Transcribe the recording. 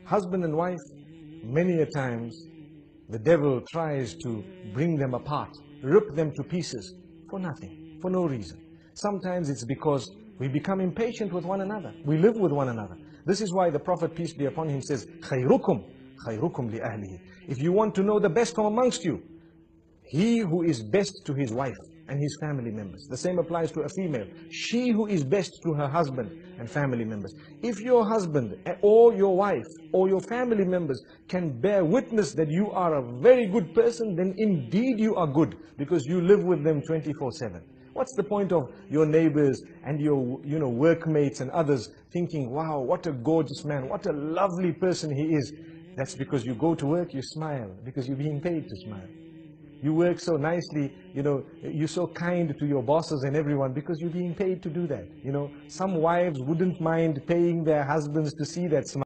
Husband and wife, many a times, the devil tries to bring them apart, rip them to pieces for nothing, for no reason. Sometimes it's because we become impatient with one another. We live with one another. This is why the Prophet, peace be upon him, says, خَيْرُكُمْ خَيْرُكُمْ لِأَهْلِهِ. If you want to know the best from amongst you, he who is best to his wife and his family members. The same applies to a female. She who is best to her husband and family members. If your husband or your wife or your family members can bear witness that you are a very good person, then indeed you are good, because you live with them 24/7. What's the point of your neighbors and your workmates and others thinking, wow, what a gorgeous man, what a lovely person he is? That's because you go to work, you smile, because you're being paid to smile. You work so nicely, you're so kind to your bosses and everyone because you're being paid to do that. Some wives wouldn't mind paying their husbands to see that smile.